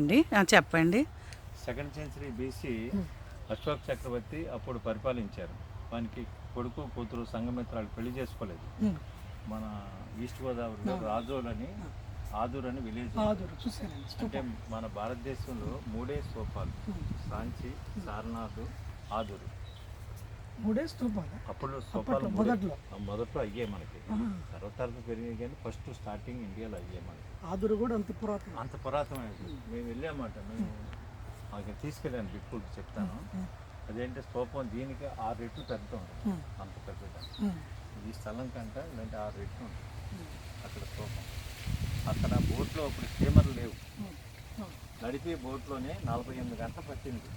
అండి చెప్పండి. Second century BC Ashok చక్రవర్తి అప్పుడు పరిపాలించారు. వానికి కొడుకు కూతురు సంఘమిత్రాలు పెళ్లి చేసుకోలేదు. మన ఈస్ట్ గోదావరిలో రాజోలని ఆదూర్ అని విలేజ్. అంటే మన భారతదేశంలో మూడే స్తూపాలు, సాంచి, సారనాథ్, ఆదూరు. మూడే స్తూపాలు. అప్పుడు స్తూపాలు మొదట్లో అయ్యాయి మనకి. తర్వాత పెరిగాయి కానీ ఫస్ట్ స్టార్టింగ్ ఇండియాలో అయ్యాయి మనకి. ఆదూరు కూడా అంత పురాతనమైనది. మేము వెళ్ళామాట. మేము అక్కడ తీసుకెళ్ళాను బిక్కుకి చెప్తాను. అదేంటే స్తూపం దీనికి 6 రెట్లు పెద్ద ఉంటుంది. అంత పెద్దగా ఈ స్థలం కంటే ఇలాంటి 6 రెట్లు ఉంటుంది అక్కడ స్తూపం. అక్కడ బోట్లో అప్పుడు స్టీమర్లు లేవు. నడిపే బోట్లోనే 48 గంటలు పట్టింది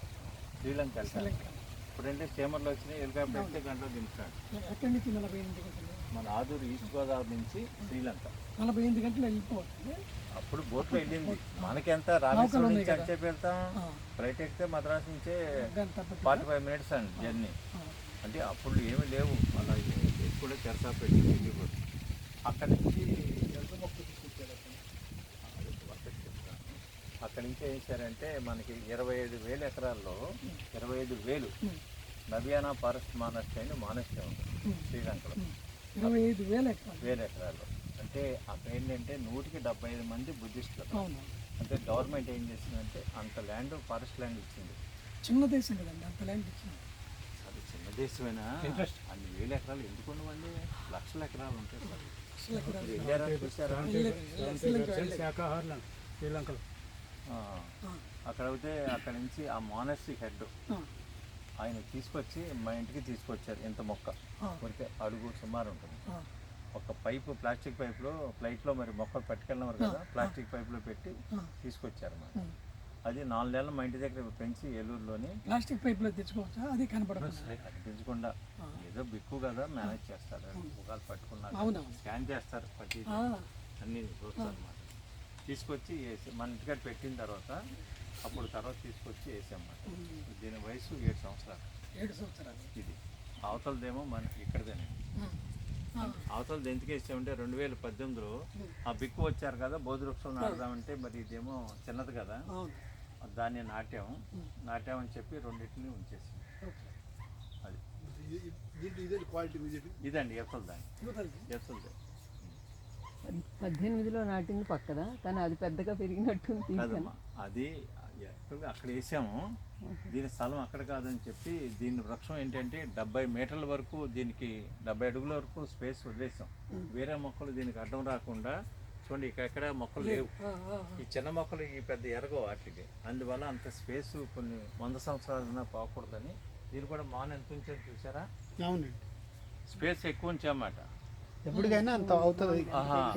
శ్రీలంక వెళ్ళడానికి. ఇప్పుడంటే స్టీమర్లు వచ్చినాయి, హెలికాప్టర్ ఎక్కితే గంటలో దింపుతాడు. ఎక్కడి నుంచి 48 గంటలు? మన ఆదూరు ఈస్ట్ గోదావరి నుంచి శ్రీలంక 48 గంటలు వెళ్ళిపోతుంది. అప్పుడు బోట్లో వెళ్ళింది. మనకెంత రామేశ్వరం నుంచి అంచేపు వెళ్తాం, ఫ్లైట్ ఎక్కితే మద్రాసు నుంచే 45 మినిట్స్ అండి జర్నీ. అంటే అప్పుడు ఏమి లేవు, అలా ఎప్పుడు తెరసా పెట్టి వెళ్ళిపోదు. అక్కడి నుంచి అక్కడి నుంచి ఏం చేశారంటే మనకి 25,000 ఎకరాల్లో 25,000 నబియానా ఫారెస్ట్ మానస్టే అని మానస్టే ఉంటుంది శ్రీలంకలో. 25,000 ఎకరాలు. అంటే అక్కడ ఏంటంటే 175 మంది బుద్ధిస్టులు. అంటే గవర్నమెంట్ ఏం చేసిందంటే అంత ల్యాండ్ ఫారెస్ట్ ల్యాండ్ ఇచ్చింది. చిన్న దేశం కదండి, అంత ల్యాండ్ ఇచ్చింది. అది చిన్న దేశమైనా అన్ని 1,000 ఎకరాలు ఎందుకు ఉండవండి? లక్షల ఎకరాలు ఉంటాయి. శ్రీలంకలో అక్కడ అయితే అక్కడ నుంచి ఆ మానస్ట్రీ హెడ్ ఆయన తీసుకొచ్చి మా ఇంటికి తీసుకొచ్చారు. ఇంత మొక్క ఊరికే అడుగు సుమారు ఉంటుంది. ఒక పైపు, ప్లాస్టిక్ పైపులో ఫ్లైట్లో మరి మొక్కలు పట్టుకెళ్ళినారు కదా, ప్లాస్టిక్ పైపులో పెట్టి తీసుకొచ్చారు అన్నమాట. అది 4 నెలలు మా ఇంటి దగ్గర పెంచి ఏలూరులోని ప్లాస్టిక్ పైపులో తెచ్చుకోవచ్చా? అది కనపడదు. తెచ్చుకుండా ఏదో బిక్కు కదా మేనేజ్ చేస్తారు. ముఖాలు పట్టుకున్నారు, స్కాన్ చేస్తారు, పట్టి అన్నీ చూస్తారు అన్నమాట. తీసుకొచ్చి వేసి మన ఇంటికాడ పెట్టిన తర్వాత తీసుకొచ్చి వేసామన్నమాట. దీని వయసు 7 సంవత్సరాలు. ఇది అవతలదేమో మన ఇక్కడదేనే. అవతలది ఎందుకు వేసామంటే 2018లో ఆ బిక్కు వచ్చారు కదా, బోధి వృక్షం నాటుదామంటే మరి ఇదేమో చిన్నది కదా, దాన్ని నాటామని చెప్పి రెండింటిని ఉంచేసి అది ఇదండి ఎత్తలది. 18లో నాటింది పక్కదా, కానీ అది పెద్దగా పెరిగినట్టుంది. అది అక్కడ వేసాము. దీని స్థలం అక్కడ కాదని చెప్పి దీని వృక్షం ఏంటంటే 70 మీటర్ల వరకు, దీనికి 70 అడుగుల వరకు స్పేస్ వదిలేసాం. వేరే మొక్కలు దీనికి అడ్డం రాకుండా. చూడండి ఇక్కడ మొక్కలు లేవు, ఈ చిన్న మొక్కలు ఈ పెద్ద ఎరగవు వాటికి. అందువల్ల అంత స్పేస్ కొన్ని 100 సంవత్సరాలైనా పోకూడదని దీన్ని కూడా మాన్ ఎంత ఉంచారు చూసారా? అవునండి, స్పేస్ ఎక్కువ ఉంచామాట. ఎప్పటికైనా అంత అవుతుంది,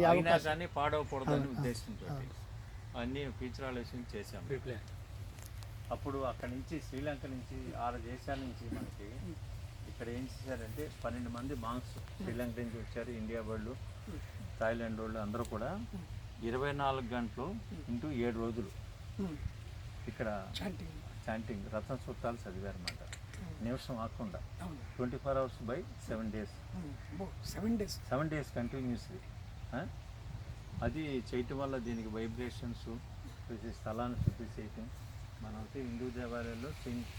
అయినా కానీ పాడవకూడదని ఉద్దేశంతో అన్నీ ఫీచరాలు వేసి చేసాము. అప్పుడు అక్కడి నుంచి శ్రీలంక నుంచి 6 దేశాల నుంచి మనకి ఇక్కడ ఏం చేశారంటే 12 మంది మాంగ్స్ శ్రీలంక నుంచి వచ్చారు. ఇండియా వాళ్ళు, థాయిలాండ్ వాళ్ళు అందరూ కూడా 24 గంటలు ఇంటూ 7 రోజులు ఇక్కడ చాంటింగ్ రత్న సూత్రాలు చదివారు అన్నమాట. నిమిషం ఆకుండా 24 hours by 7 days. 7 days continuously. అది చేయటం వల్ల దీనికి వైబ్రేషన్స్, ప్రతి స్థలాన్ని శుద్ధి చేయటం. మనమైతే హిందూ దేవాలయాల్లో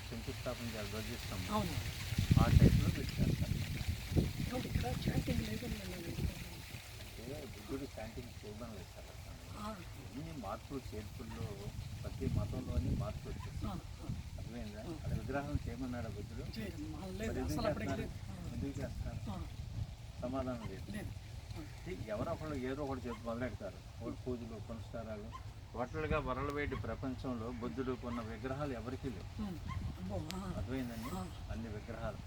శంకుస్థాపన చేయాలి, ధ్వజిస్తాం, ఆ టైప్లో పెట్టేస్తారు. బుద్ధుడు చాంటింగ్ చూడడం లేదు సార్. ఎన్ని మార్పులు చేర్పుల్లో ప్రతి మతంలోని మార్పులు వచ్చేస్తాయి. అర్థమైందా? అది విగ్రహం చేయమన్నాడు బుద్ధుడు. ఎందుకు చేస్తారు? సమాధానం లేదు. ఎవరో ఒకళ్ళు ఏదో ఒకటి చెప్పి మొదలెడతారు. ఒకటి పూజలు, పునస్కారాలు. టోటల్గా వరల్డ్ ప్రపంచంలో బుద్ధుడు కొన్న విగ్రహాలు ఎవరికీ లేవు. అర్థమైందండి? అన్ని విగ్రహాలు